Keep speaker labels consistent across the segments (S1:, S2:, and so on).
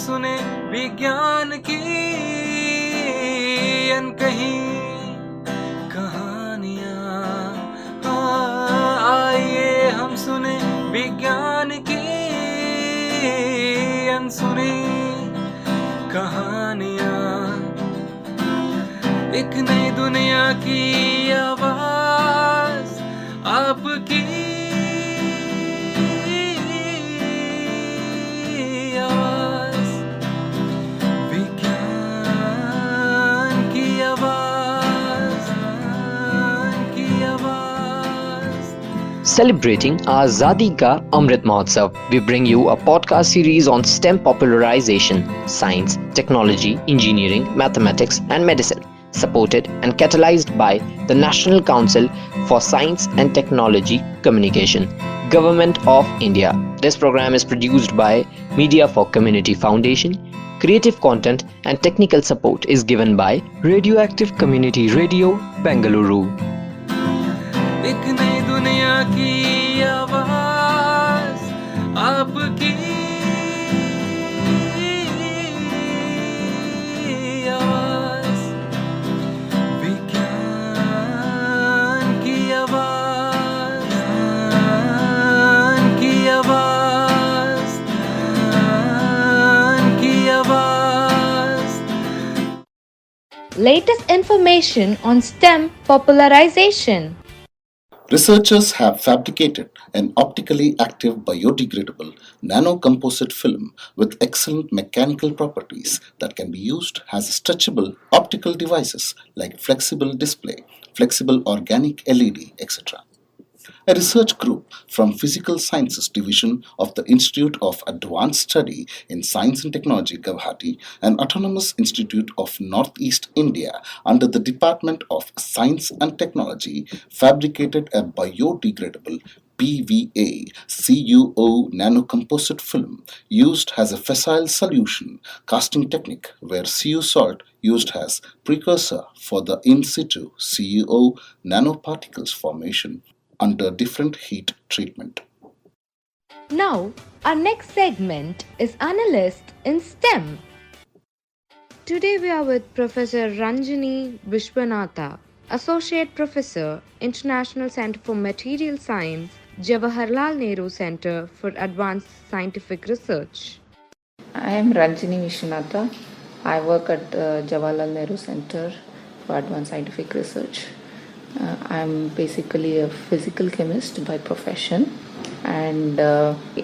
S1: सुने विज्ञान की अनकही कहानियाँ। आइए हम सुने विज्ञान की अनसुनी कहानियाँ। एक नई दुनिया की आवाज आपकी आवाज, विज्ञान की आवाज, की आवाज।
S2: Celebrating Azadi Ka Amrit Mahotsav, we bring you a podcast series on STEM popularization, science, technology, engineering, mathematics, and medicine, supported and catalyzed by the National Council for Science and Technology Communication, Government of India. This program is produced by Media for Community Foundation. Creative content and technical support is given by Radioactive Community Radio, Bengaluru.
S1: एक नई दुनिया की आवाज आपकी आवाज, विज्ञान की आवाज, की आवाज, की आवाज।
S3: Latest information on STEM popularization.
S4: Researchers have fabricated an optically active biodegradable nanocomposite film with excellent mechanical properties that can be used as stretchable optical devices like flexible display, flexible organic LED, etc. A research group from Physical Sciences Division of the Institute of Advanced Study in Science and Technology, Guwahati, an autonomous institute of Northeast India under the Department of Science and Technology, fabricated a biodegradable PVA CuO nanocomposite film used as a fissile solution casting technique where Cu salt used as precursor for the in situ CuO nanoparticles formation under different heat treatment.
S3: Now, our next segment is Analyst in STEM. Today we are with Professor Ranjani Viswanatha, Associate Professor, International Center for Material Science, Jawaharlal Nehru Center for Advanced Scientific Research.
S5: I am Ranjani Viswanatha. I work at the Jawaharlal Nehru Center for Advanced Scientific Research. I'm basically a physical chemist by profession, and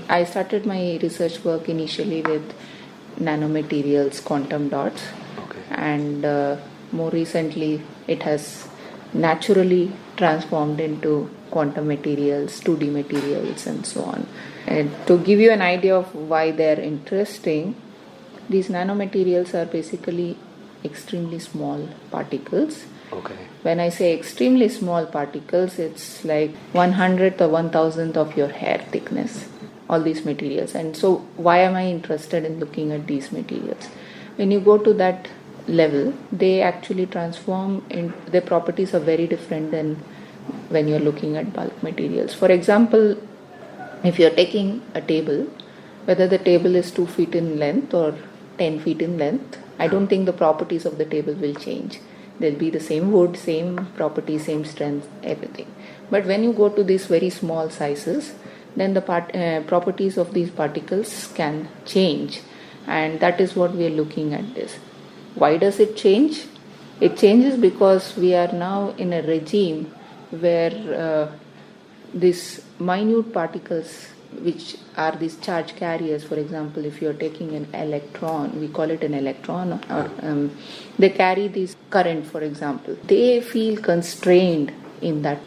S5: I started my research work initially with nanomaterials, quantum dots, and more recently it has naturally transformed into quantum materials, 2D materials, and so on. And to give you an idea of why they're interesting, these nanomaterials are basically extremely small particles. When I say extremely small particles, it's like 1/100th or 1,000th of your hair thickness, all these materials. And so why am I interested in looking at these materials? When you go to that level, they actually transform, their properties are very different than when you're looking at bulk materials. For example, if you're taking a table, whether the table is 2 feet in length or 10 feet in length, I don't think the properties of the table will change. They'll be the same wood, same property, same strength, everything. But when you go to these very small sizes, then the properties of these particles can change, and that is what we are looking at this. Why does it change? It changes because we are now in a regime where these minute particles, which are these charge carriers, for example, if you're taking an electron, we call it an electron, or they carry this current, for example, they feel constrained in that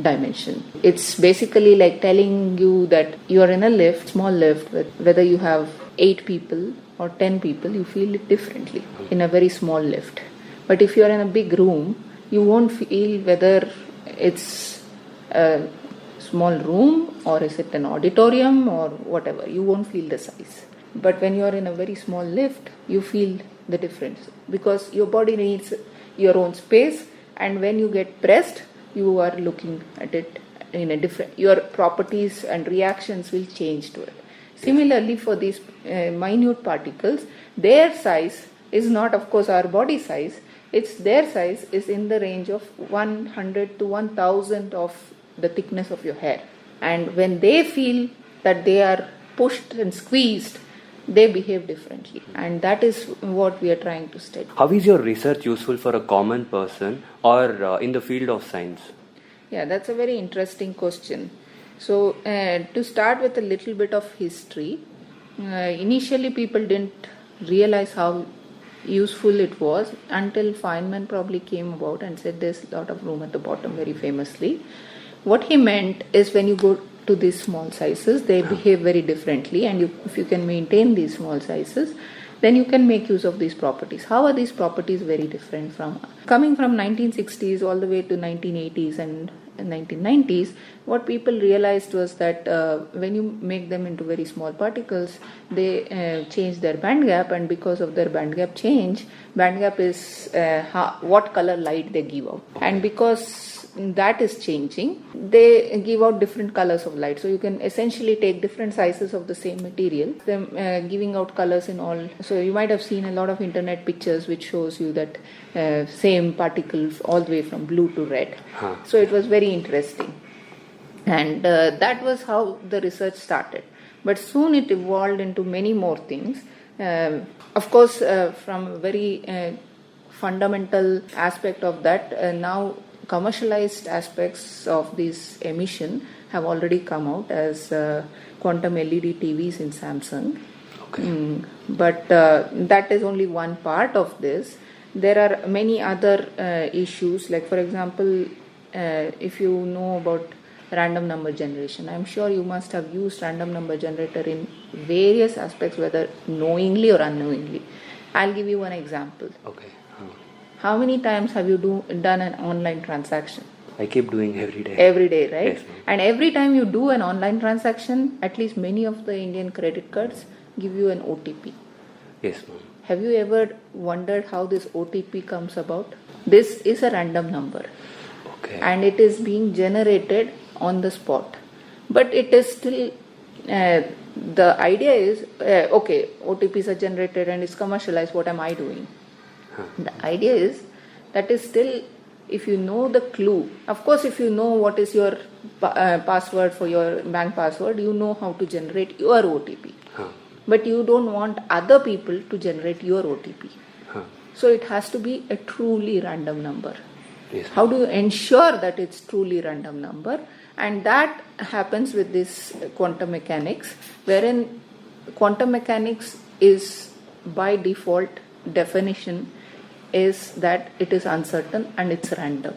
S5: dimension. It's basically like telling you that you're in a lift, small lift, whether you have 8 people or 10 people, you feel it differently in a very small lift. But if you're in a big room, you won't feel whether it's a small room or is it an auditorium or whatever. You won't feel the size. But when you're in a very small lift, you feel the difference because your body needs your own space, and when you get pressed, you are looking at it in a different, your properties and reactions will change to it. Similarly, for these minute particles, their size is not, of course, our body size. It's their size is in the range of 100 to 1000 of the thickness of your hair. And when they feel that they are pushed and squeezed, they behave differently. And that is what we are trying to study.
S6: How is your research useful for a common person or in the field of science?
S5: Yeah, that's a very interesting question. So, to start with a little bit of history, initially people didn't realize how useful it was until Feynman probably came about and said there's a lot of room at the bottom, very famously. What he meant is when you go to these small sizes, they behave very differently, and if you can maintain these small sizes, then you can make use of these properties. How are these properties very different from coming from 1960s all the way to 1980s and 1990s? What people realized was that when you make them into very small particles, they change their band gap, and because of their band gap change, band gap is what color light they give out, and because that is changing, they give out different colors of light. So you can essentially take different sizes of the same material, them giving out colors in all. So you might have seen a lot of internet pictures which shows you that same particles all the way from blue to red. So it was very interesting, and that was how the research started. But soon it evolved into many more things. Of course, from a very fundamental aspect of that, now commercialized aspects of this emission have already come out as quantum LED TVs in Samsung.
S6: Okay.
S5: But that is only one part of this. There are many other issues, like for example, if you know about random number generation, I'm sure you must have used random number generator in various aspects, whether knowingly or unknowingly. I'll give you one example.
S6: Okay.
S5: How many times have you done an online transaction?
S6: I keep doing every day.
S5: Every day, right?
S6: Yes, ma'am.
S5: And every time you do an online transaction, at least many of the Indian credit cards give you an OTP.
S6: Yes, ma'am.
S5: Have you ever wondered how this OTP comes about? This is a random number.
S6: Okay.
S5: And it is being generated on the spot. But it is still, the idea is, okay, OTPs are generated and it's commercialized, what am I doing? The idea is that is still, if you know the clue, of course, if you know what is your password for your bank password, you know how to generate your OTP. But you don't want other people to generate your OTP. So it has to be a truly random number.
S6: Yes.
S5: How do you ensure that it's truly random number? And that happens with this quantum mechanics, wherein quantum mechanics is by default definition is that it is uncertain and it's random.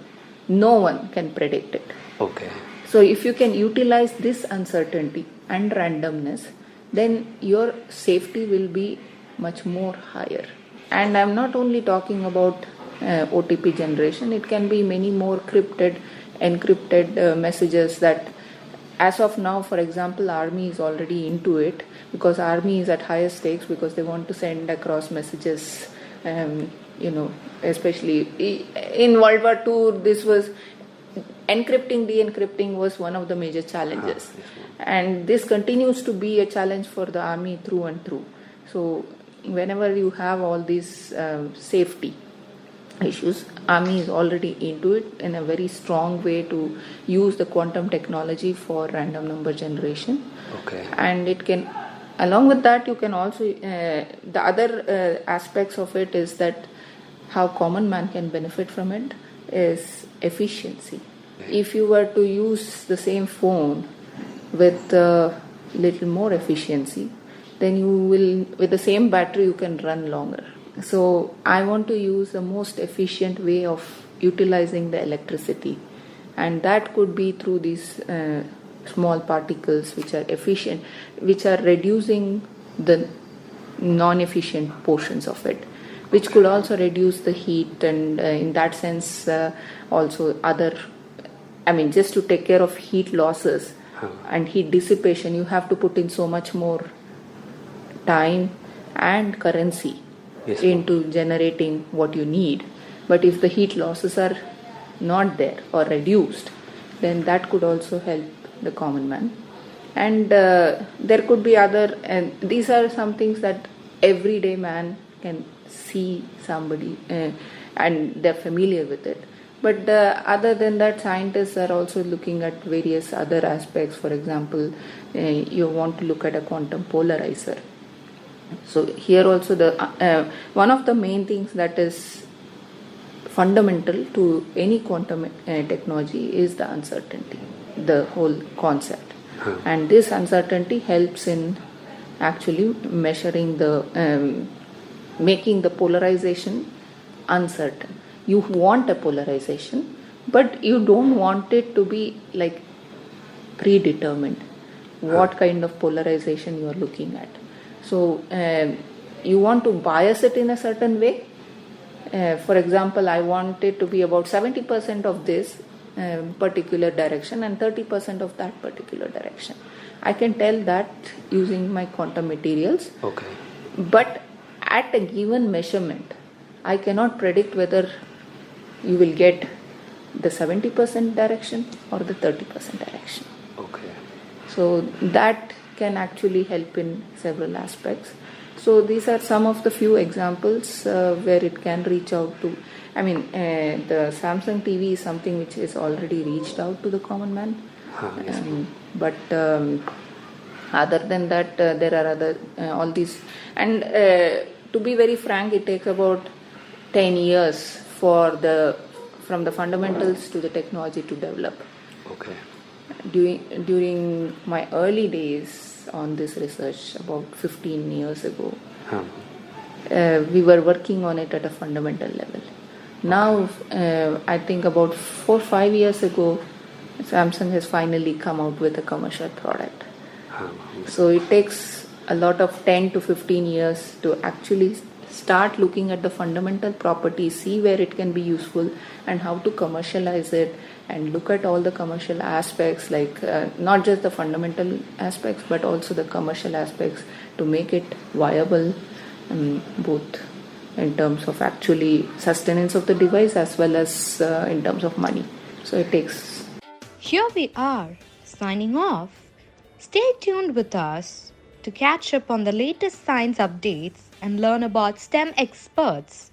S5: No one can predict it.
S6: Okay.
S5: So if you can utilize this uncertainty and randomness, then your safety will be much more higher. And I'm not only talking about OTP generation, it can be many more encrypted messages that as of now, for example, Army is already into it, because Army is at higher stakes because they want to send across messages, especially in World War II, this was encrypting, de-encrypting was one of the major challenges. And this continues to be a challenge for the Army through and through. So whenever you have all these safety issues, Army is already into it in a very strong way to use the quantum technology for random number generation.
S6: Okay.
S5: And it can, along with that, you can also, the other aspects of it is that how common man can benefit from it is efficiency. If you were to use the same phone with a little more efficiency, then you will, with the same battery, you can run longer. So I want to use the most efficient way of utilizing the electricity, and that could be through these small particles which are efficient, which are reducing the non-efficient portions of it, which could also reduce the heat, and in that sense also other, just to take care of heat losses and heat dissipation, you have to put in so much more time and currency into generating what you need. But if the heat losses are not there or reduced, then that could also help the common man. And there could be other, and these are some things that everyday man can see somebody and they're familiar with it. But other than that, scientists are also looking at various other aspects. For example, you want to look at a quantum polarizer. So here also the one of the main things that is fundamental to any quantum technology is the uncertainty, the whole concept. And this uncertainty helps in actually measuring the making the polarization uncertain. You want a polarization, but you don't want it to be like predetermined what kind of polarization you are looking at. So you want to bias it in a certain way. For example, I want it to be about 70% of this particular direction and 30% of that particular direction. I can tell that using my quantum materials.
S6: Okay.
S5: But at a given measurement, I cannot predict whether you will get the 70% direction or the 30% direction.
S6: Okay.
S5: So that can actually help in several aspects. So these are some of the few examples where it can reach out to. I mean, the Samsung TV is something which is already reached out to the common man.
S6: Yes.
S5: But other than that, there are other all these. And to be very frank, it takes about 10 years from the fundamentals to the technology to develop.
S6: Okay.
S5: During my early days on this research, about 15 years ago, we were working on it at a fundamental level. Now, I think about 4 or 5 years ago, Samsung has finally come out with a commercial product. So it takes a lot of 10 to 15 years to actually start looking at the fundamental properties, see where it can be useful and how to commercialize it, and look at all the commercial aspects, like not just the fundamental aspects but also the commercial aspects to make it viable, both in terms of actually sustenance of the device as well as in terms of money. So it takes.
S3: Here we are, signing off. Stay tuned with us to catch up on the latest science updates and learn about STEM experts